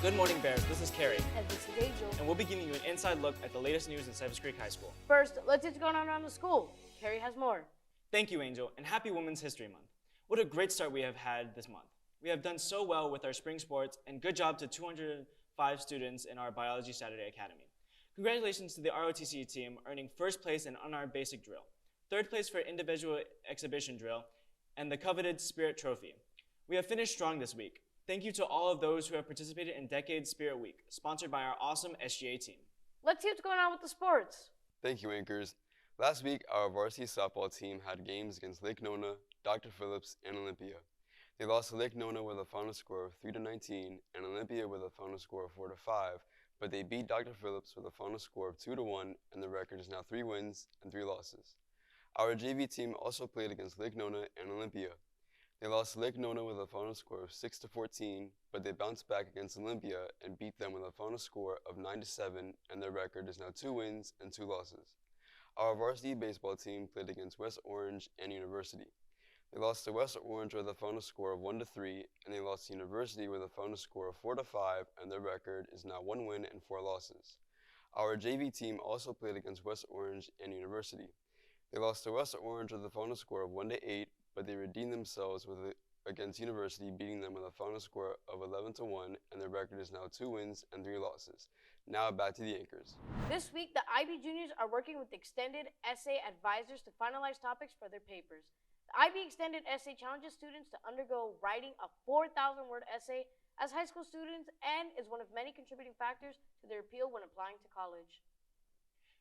Good morning, Bears. This is Carrie, And this is Angel. and we'll be giving you an inside look at the latest news in Cypress Creek High School. First, let's see what's going on around the school. Carrie has more. Thank you, Angel, and happy Women's History Month. What a great start we have had this month. We have done so well with our spring sports, and good job to 205 students in our Biology Saturday Academy. Congratulations to the ROTC team earning first place in unarmed basic drill, third place for individual exhibition drill, and the coveted Spirit Trophy. We have finished strong this week. Thank you to all of those who have participated in Decade Spirit Week, sponsored by our awesome SGA team. Let's see what's going on with the sports. Thank you, Anchors. Last week, our varsity softball team had games against Lake Nona, Dr. Phillips, and Olympia. They lost to Lake Nona with a final score of 3-19 and Olympia with a final score of 4-5, but they beat Dr. Phillips with a final score of 2-1, and the record is now 3 wins and 3 losses. Our JV team also played against Lake Nona and Olympia. They lost to Lake Nona with a final score of 6-14, but they bounced back against Olympia and beat them with a final score of 9-7, and their record is now 2 wins and 2 losses. Our varsity baseball team played against West Orange and University. They lost to West Orange with a final score of 1-3, and they lost to University with a final score of 4-5, and their record is now 1 win and 4 losses. Our JV team also played against West Orange and University. They lost to West Orange with a final score of 1-8, but they redeemed themselves against University, beating them with a final score of 11-1, and their record is now 2 wins and 3 losses. Now back to the Anchors. This week, the IB juniors are working with extended essay advisors to finalize topics for their papers. The IB extended essay challenges students to undergo writing a 4,000-word essay as high school students and is one of many contributing factors to their appeal when applying to college.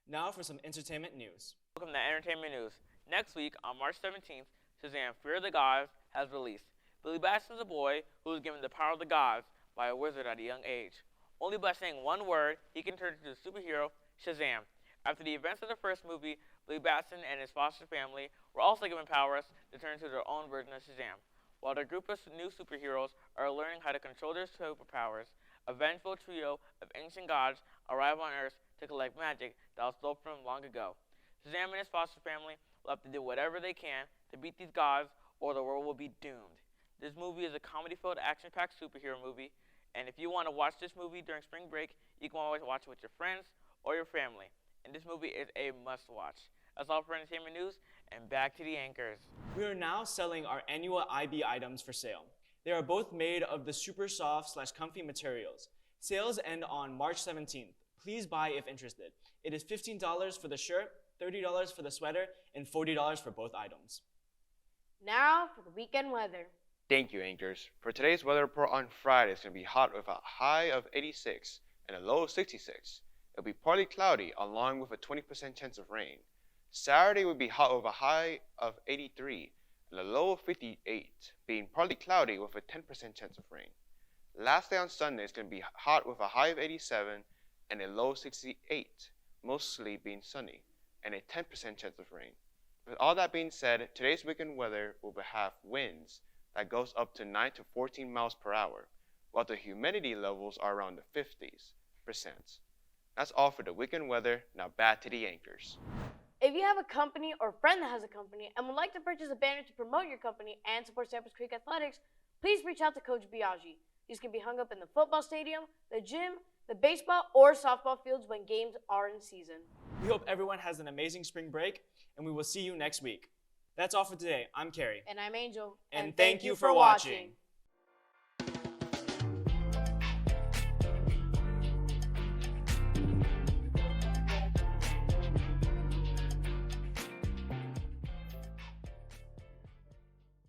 Now for some entertainment news. Welcome to Entertainment News. Next week, on March 17th, Shazam! Fear of the Gods has released. Billy Batson is a boy who was given the power of the gods by a wizard at a young age. Only by saying one word, he can turn into the superhero Shazam. After the events of the first movie, Billy Batson and his foster family were also given powers to turn into their own version of Shazam. While their group of new superheroes are learning how to control their superpowers, a vengeful trio of ancient gods arrive on Earth to collect magic that was stolen from them long ago. Shazam and his foster family will have to do whatever they can to beat these gods, or the world will be doomed. This movie is a comedy-filled, action-packed superhero movie, and if you want to watch this movie during spring break, you can always watch it with your friends or your family. And this movie is a must-watch. That's all for Entertainment News, and back to the Anchors. We are now selling our annual IB items for sale. They are both made of the super soft/comfy materials. Sales end on March 17th. Please buy if interested. It is $15 for the shirt, $30 for the sweater, and $40 for both items. Now for the weekend weather. Thank you, Anchors. For today's weather report on Friday, it's going to be hot with a high of 86 and a low of 66. It'll be partly cloudy along with a 20% chance of rain. Saturday will be hot with a high of 83 and a low of 58, being partly cloudy with a 10% chance of rain. Last day on Sunday is going to be hot with a high of 87 and a low of 68, mostly being sunny, and a 10% chance of rain. With all that being said, today's weekend weather will have winds that goes up to 9 to 14 miles per hour, while the humidity levels are around the 50%. That's all for the weekend weather. Now back to the Anchors. If you have a company or friend that has a company and would like to purchase a banner to promote your company and support Cypress Creek Athletics, please reach out to Coach Biaggi. These can be hung up in the football stadium, the gym, the baseball or softball fields when games are in season. We hope everyone has an amazing spring break, and we will see you next week. That's all for today. I'm Carrie. And I'm Angel. And thank you for watching.